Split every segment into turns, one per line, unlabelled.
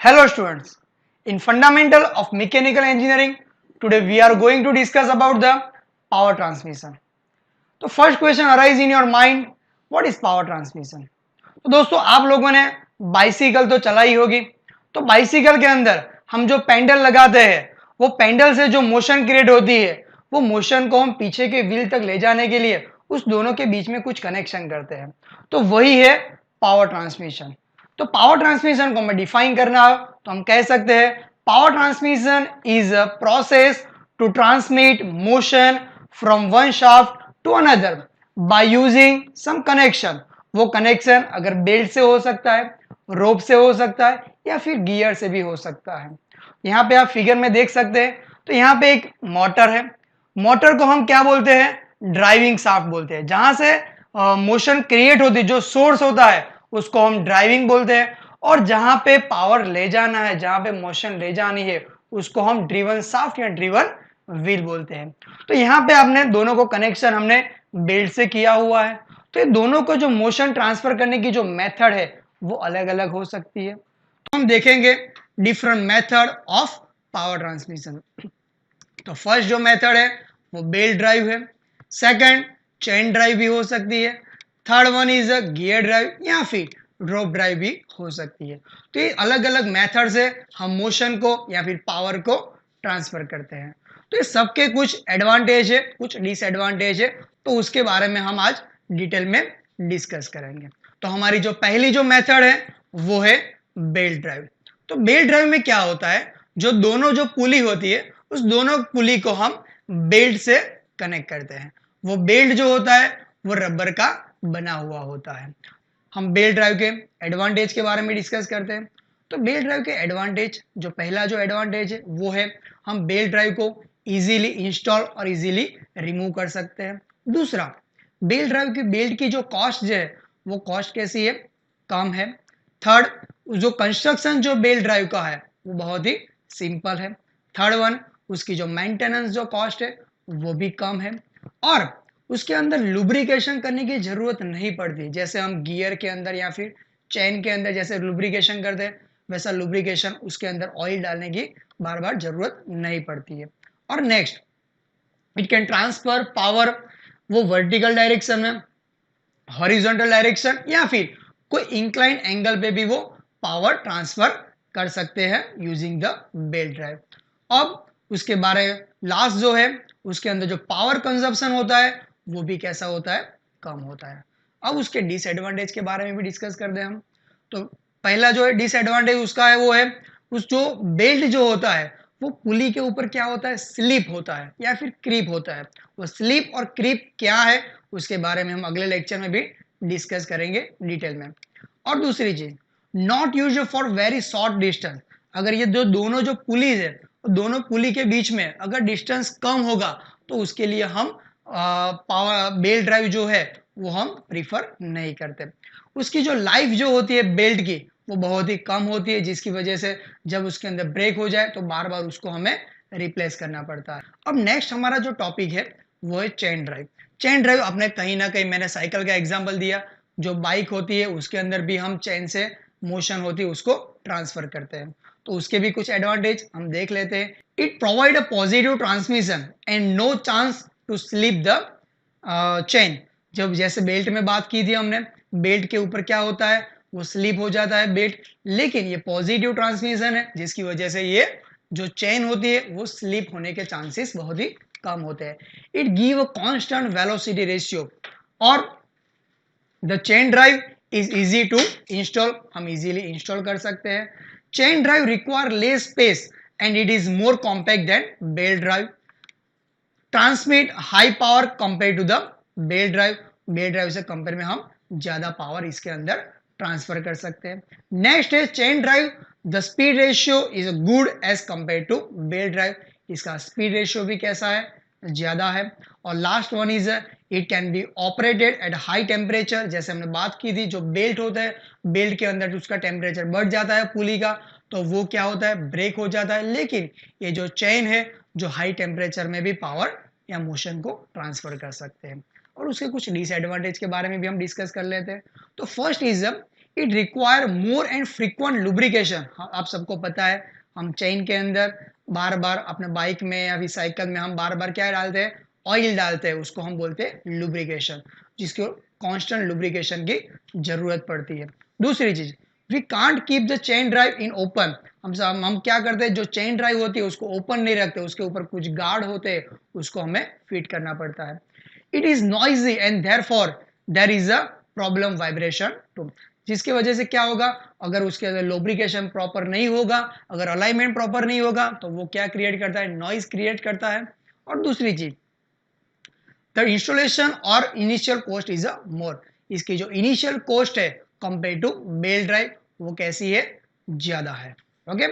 Hello students, in fundamental of mechanical engineering, today we are going to discuss about the power transmission. तो first question arise in your mind, what is power transmission. तो दोस्तों आप लोगों ने bicycle तो चलाई होगी, तो बाइसिकल के अंदर हम जो पेंडल लगाते हैं वो पेंडल से जो मोशन क्रिएट होती है वो मोशन को हम पीछे के व्हील तक ले जाने के लिए उस दोनों के बीच में कुछ कनेक्शन करते हैं, तो वही है पावर ट्रांसमिशन। तो पावर ट्रांसमिशन को हमें डिफाइन करना हो तो हम कह सकते हैं power transmission is a process to transmit motion from one shaft to another by using some connection. वो कनेक्शन अगर बेल्ट से हो सकता है, रोप से हो सकता है या फिर गियर से भी हो सकता है। यहाँ पे आप फिगर में देख सकते हैं, तो यहाँ पे एक मोटर है। मोटर को हम क्या बोलते हैं? ड्राइविंग शाफ्ट बोलते हैं। जहां से मोशन क्रिएट होती है, जो सोर्स होता है उसको हम ड्राइविंग बोलते हैं, और जहां पे पावर ले जाना है, जहां पे मोशन ले जानी है उसको हम ड्रिवन शाफ्ट या ड्रिवन व्हील बोलते हैं। तो यहाँ पे आपने दोनों को कनेक्शन हमने बेल्ट से किया हुआ है, तो ये दोनों को जो मोशन ट्रांसफर करने की जो मेथड है वो अलग अलग हो सकती है। तो हम देखेंगे different method of power transmission. तो फर्स्ट जो मेथड है वो बेल्ट ड्राइव है, सेकंड चेन ड्राइव भी हो सकती है, third one is a gear drive या फिर ड्रॉप ड्राइव भी हो सकती है। तो ये अलग अलग मेथड से हम मोशन को या फिर पावर को ट्रांसफर करते हैं। तो ये सबके कुछ एडवांटेज है, कुछ डिसएडवांटेज है, तो उसके बारे में हम आज डिटेल में डिस्कस करेंगे। तो हमारी जो पहली जो मेथड है वो है बेल्ट ड्राइव। तो बेल्ट ड्राइव में क्या होता है, जो दोनों जो पुली होती है उस दोनों पुली को हम बेल्ट से कनेक्ट करते हैं। वो बेल्ट जो होता है वो रबर का बना हुआ होता है। हम बेल्ट ड्राइव के एडवांटेज के बारे में डिस्कस करते हैं। तो बेल्ट ड्राइव के एडवांटेज, जो पहला जो एडवांटेज है वो है हम बेल्ट ड्राइव को इजीली इंस्टॉल और इजीली रिमूव कर सकते हैं। दूसरा, बेल्ट ड्राइव की बेल्ट की जो कॉस्ट जो है वो कॉस्ट कैसी है? कम है। थर्ड, जो कंस्ट्रक्शन जो बेल्ट ड्राइव का है वो बहुत ही सिंपल है। थर्ड वन, उसकी जो मेंटेनेंस जो कॉस्ट है वो भी कम है, और उसके अंदर लुब्रिकेशन करने की जरूरत नहीं पड़ती। जैसे हम गियर के अंदर या फिर चेन के अंदर जैसे लुब्रिकेशन करते हैं, वैसा लुब्रिकेशन उसके अंदर ऑयल डालने की बार बार जरूरत नहीं पड़ती है। और next, it can transfer power, वो वर्टिकल डायरेक्शन में, हॉरिजॉन्टल डायरेक्शन या फिर कोई इंक्लाइन एंगल पे भी वो पावर ट्रांसफर कर सकते हैं यूजिंग द बेल्ट ड्राइव। अब उसके बारे में लास्ट जो है, उसके अंदर जो पावर कंजप्शन होता है वो भी कैसा होता है? कम होता है। अब उसके डिसएडवांटेज के बारे में भी डिस्कस कर दे हम। तो पहला जो है डिसएडवांटेज उसका है वो है, उस जो बेल्ट जो होता है वो पुली के ऊपर क्या होता है? स्लिप होता है या फिर क्रीप होता है। वो स्लिप और क्रीप क्या है उसके बारे में हम अगले लेक्चर में भी डिस्कस करेंगे डिटेल में। और दूसरी चीज, not use for very short distance. अगर ये जो दोनों जो पुलीज है, दोनों पुली के बीच में अगर डिस्टेंस कम होगा तो उसके लिए हम पावर बेल्ट ड्राइव जो है वो हम प्रीफर नहीं करते। उसकी जो लाइफ जो होती है बेल्ट की वो बहुत ही कम होती है, जिसकी वजह से जब उसके अंदर ब्रेक हो जाए तो बार बार उसको हमें रिप्लेस करना पड़ता है। अब नेक्स्ट हमारा जो टॉपिक है वो है चेन ड्राइव। चेन ड्राइव आपने कहीं ना कहीं, मैंने साइकिल का एग्जांपल दिया, जो बाइक होती है उसके अंदर भी हम चेन से मोशन होती है उसको ट्रांसफर करते हैं। तो उसके भी कुछ एडवांटेज हम देख लेते हैं। It provide a positive transmission and no chance to slip the chain. जब जैसे बेल्ट में बात की थी हमने, बेल्ट के ऊपर क्या होता है? वो स्लिप हो जाता है बेल्ट, लेकिन ये पॉजिटिव ट्रांसमिशन है जिसकी वजह से ये जो चेन होती है वो स्लिप होने के चांसेस बहुत ही कम होते हैं। It give a constant velocity ratio, और the chain drive is easy to install, हम इजीली इंस्टॉल कर सकते हैं। Chain drive require less space and it is more compact than belt drive. Transmit high power compare to the belt drive. Belt drive से compare में हम ज्यादा power इसके अंदर ट्रांसफर कर सकते हैं। नेक्स्ट है chain drive, the speed ratio is good as compare to belt drive. इसका स्पीड रेशियो भी कैसा है? ज्यादा है। और last one is it can be operated at high temperature. जैसे हमने बात की थी, जो बेल्ट होता है बेल्ट के अंदर उसका टेम्परेचर बढ़ जाता है पुली का, तो वो क्या होता है? ब्रेक हो जाता है। लेकिन ये जो चेन है जो हाई टेम्परेचर में भी पावर या मोशन को ट्रांसफर कर सकते हैं। और उसके कुछ डिसएडवांटेज के बारे में भी हम डिस्कस कर लेते हैं। तो first is it require more and frequent lubrication. आप सबको पता है हम चेन के अंदर बार बार अपने बाइक में या फिर साइकिल में हम बार बार क्या डालते हैं, ऑयल डालते हैं, उसको हम बोलते हैं लुब्रिकेशन, जिसको कांस्टेंट लुब्रिकेशन की जरूरत पड़ती है। दूसरी चीज, we can't keep the chain drive in open. हम क्या करते हैं, जो चेन ड्राइव होती है उसको ओपन नहीं रखते, उसके ऊपर कुछ गार्ड होते हैं, उसको हमें फिट करना पड़ता है। It is noisy and therefore there is a problem vibration too, जिसकी वजह से क्या होगा, अगर उसके अंदर लुब्रिकेशन प्रॉपर नहीं होगा, अगर अलाइनमेंट प्रॉपर नहीं होगा, तो वो क्या क्रिएट करता है, नॉइज क्रिएट करता है। और दूसरी चीज, द इंस्टॉलेशन और इनिशियल कॉस्ट इज अ मोर, इसकी जो इनिशियल कॉस्ट है कंपेयर टू बेल्ट ड्राइव, वो कैसी है, ज्यादा है। ओके,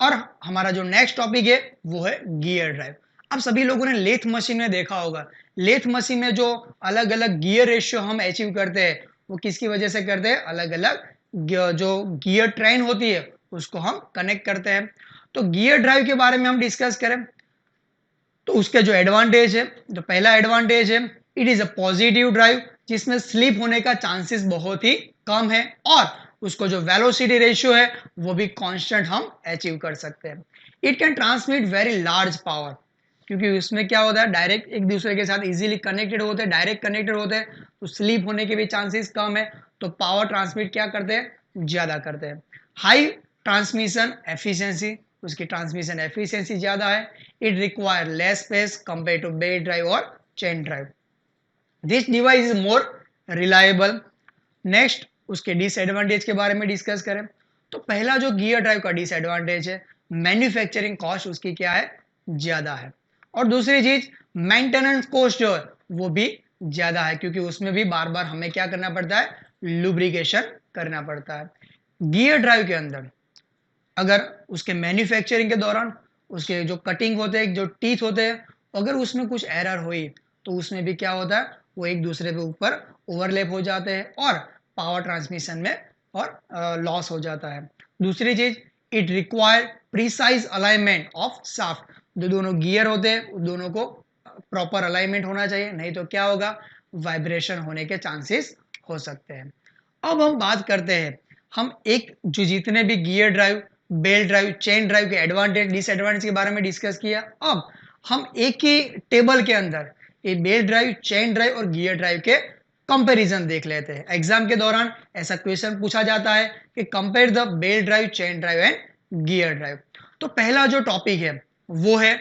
और हमारा जो नेक्स्ट टॉपिक है वो है गियर ड्राइव। अब सभी लोगों ने लेथ मशीन में देखा होगा, लेथ मशीन में जो अलग अलग गियर रेशियो हम अचीव करते हैं, वो किसकी वजह से करते हैं, अलग अलग जो गियर ट्रेन होती है उसको हम कनेक्ट करते हैं। तो गियर ड्राइव के बारे में हम डिस्कस करें तो उसके जो एडवांटेज है, जो पहला एडवांटेज है, it is a positive drive, जिसमें स्लिप होने का चांसेस बहुत ही कम है, और उसको जो वेलोसिटी रेशियो है वो भी कांस्टेंट हम अचीव कर सकते हैं। It can transmit very large power, क्योंकि उसमें क्या होता है, डायरेक्ट एक दूसरे के साथ इजीली कनेक्टेड होते हैं, डायरेक्ट कनेक्टेड होते हैं, तो स्लीप होने के भी चांसेस कम है, तो पावर ट्रांसमिट क्या करते हैं, ज्यादा करते हैं। हाई ट्रांसमिशन एफिशिएंसी, उसकी ट्रांसमिशन एफिशिएंसी ज्यादा है। It require less space compare to belt drive और chain drive. This device is more reliable. Next, उसके डिसएडवांटेज के बारे में डिस्कस करें तो पहला जो गियर ड्राइव का डिसएडवांटेज है, मैन्युफैक्चरिंग कॉस्ट उसकी क्या है, ज्यादा है। और दूसरी चीज, मेंटेनेंस कॉस्ट जो है वो भी ज्यादा है, क्योंकि उसमें भी बार बार हमें क्या करना पड़ता है, लुब्रिकेशन करना पड़ता है। गियर ड्राइव के अंदर अगर उसके मैन्युफैक्चरिंग के दौरान उसके जो कटिंग होते हैं, जो टीथ होते हैं, अगर उसमें कुछ एरर हुई तो उसमें भी क्या होता है, वो एक दूसरे के ऊपर ओवरलैप हो जाते हैं और पावर ट्रांसमिशन में और लॉस हो जाता है। दूसरी चीज, it require precise alignment of shaft, जो दोनों गियर होते हैं उन दोनों को प्रॉपर अलाइनमेंट होना चाहिए, नहीं तो क्या होगा, वाइब्रेशन होने के चांसेस हो सकते हैं। अब हम बात करते हैं, हम एक जो जितने भी gear drive, belt drive, chain drive के एडवांटेज डिसएडवांटेज के बारे में डिस्कस किया, अब हम एक ही टेबल के अंदर ये बेल्ट ड्राइव, चेन ड्राइव और गियर ड्राइव के कंपैरिजन देख लेते हैं। एग्जाम के दौरान ऐसा क्वेश्चन पूछा जाता है कि compare the belt drive, chain drive and gear drive. तो पहला जो टॉपिक है वो है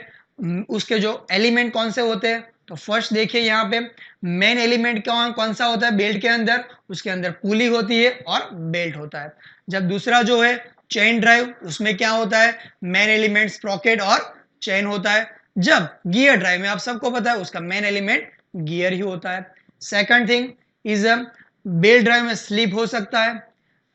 उसके जो एलिमेंट कौन से होते हैं। तो फर्स्ट देखिए यहाँ पे मेन एलिमेंट कौन कौन सा होता है बेल्ट के अंदर, उसके अंदर पुली होती है और बेल्ट होता है। जब दूसरा जो है चेन ड्राइव, उसमें क्या होता है, मेन एलिमेंट स्प्रॉकेट और चेन होता है। जब गियर ड्राइव में आप सबको पता है उसका मेन एलिमेंट गियर ही होता है। Second thing is belt drive में स्लिप हो सकता है,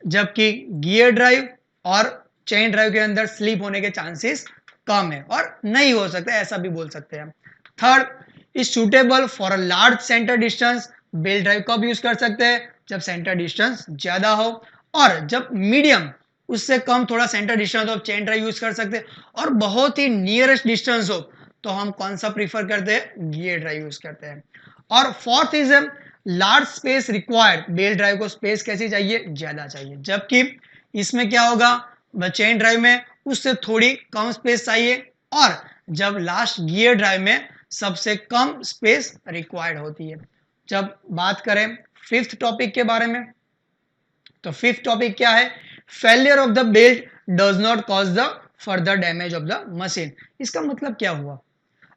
जबकि गियर ड्राइव और चेन ड्राइव के अंदर स्लिप होने के चांसेस कम है और नहीं हो सकता, ऐसा भी बोल सकते हैं। Third, is suitable for a large centre distance, belt drive कब यूज कर सकते हैं, जब सेंटर डिस्टेंस ज्यादा हो, और जब मीडियम उससे कम थोड़ा सेंटर डिस्टेंस हो चेन ड्राइव यूज कर सकते हैं, और बहुत ही नियरेस्ट डिस्टेंस हो तो हम कौन सा प्रीफर करते हैं, गियर ड्राइव यूज करते हैं। और fourth is large space required, belt drive को स्पेस कैसी चाहिए, ज्यादा चाहिए, जबकि इसमें क्या होगा, चेन ड्राइव में उससे थोड़ी कम स्पेस चाहिए, और जब लास्ट गियर ड्राइव में सबसे कम स्पेस रिक्वायर्ड होती है। जब बात करें फिफ्थ टॉपिक के बारे में, तो फिफ्थ टॉपिक क्या है, failure of the belt does not cause the further damage of the machine. इसका मतलब क्या हुआ,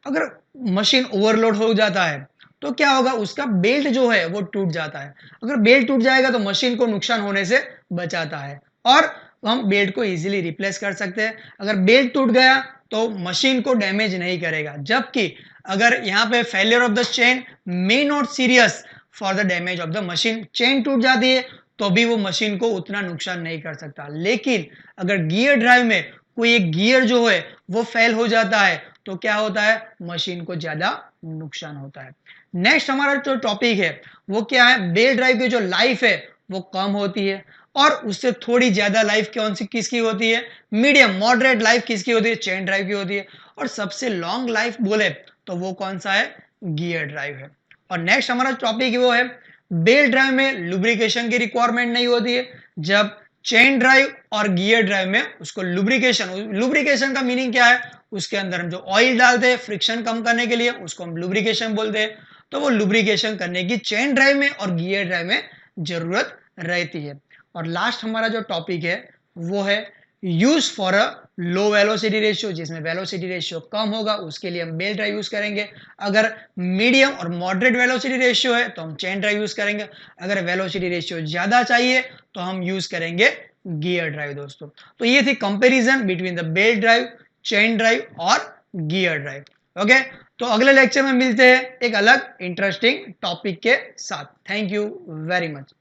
अगर मशीन ओवरलोड हो जाता है तो क्या होगा, उसका बेल्ट जो है वो टूट जाता है। अगर बेल्ट टूट जाएगा तो मशीन को नुकसान होने से बचाता है और हम बेल्ट को इजीली रिप्लेस कर सकते हैं। अगर बेल्ट टूट गया तो मशीन को डैमेज नहीं करेगा, जबकि अगर यहाँ पे failure of the chain may not serious for the damage of the machine, chain टूट जाती है तो भी वो मशीन को उतना नुकसान नहीं कर सकता। लेकिन अगर गियर ड्राइव में कोई एक गियर जो है वो फेल हो जाता है तो क्या होता है, मशीन को ज्यादा नुकसान होता है। नेक्स्ट हमारा जो टॉपिक है वो क्या है, बेल्ट ड्राइव की जो लाइफ है वो कम होती है, और उससे थोड़ी ज्यादा लाइफ कौन सी किसकी होती है, मीडियम मॉडरेट लाइफ किसकी होती है, चेन ड्राइव की होती है। और सबसे लॉन्ग लाइफ बोले तो वो कौन सा है, गियर ड्राइव है। और नेक्स्ट हमारा टॉपिक वो है, बेल्ट ड्राइव में लुब्रिकेशन की रिक्वायरमेंट नहीं होती है, जब चेन ड्राइव और गियर ड्राइव में उसको लुब्रिकेशन का मीनिंग क्या है, उसके अंदर हम जो ऑयल डालते हैं फ्रिक्शन कम करने के लिए, उसको हम लुब्रिकेशन बोलते हैं। तो वो लुब्रिकेशन करने की चेन ड्राइव में और गियर ड्राइव में जरूरत रहती है। और लास्ट हमारा जो टॉपिक है वो है use for a low velocity ratio, जिसमें वेलोसिटी रेशियो कम होगा उसके लिए हम बेल्ट ड्राइव यूज करेंगे। अगर मीडियम और मॉडरेट वेलोसिटी रेशियो है तो हम चेन ड्राइव यूज करेंगे। अगर वेलोसिटी रेशियो ज्यादा चाहिए तो हम यूज करेंगे गियर ड्राइव दोस्तों। तो ये थी comparison between the belt drive, chain drive और गियर ड्राइव। ओके, तो अगले लेक्चर में मिलते हैं एक अलग इंटरेस्टिंग टॉपिक के साथ। Thank you very much.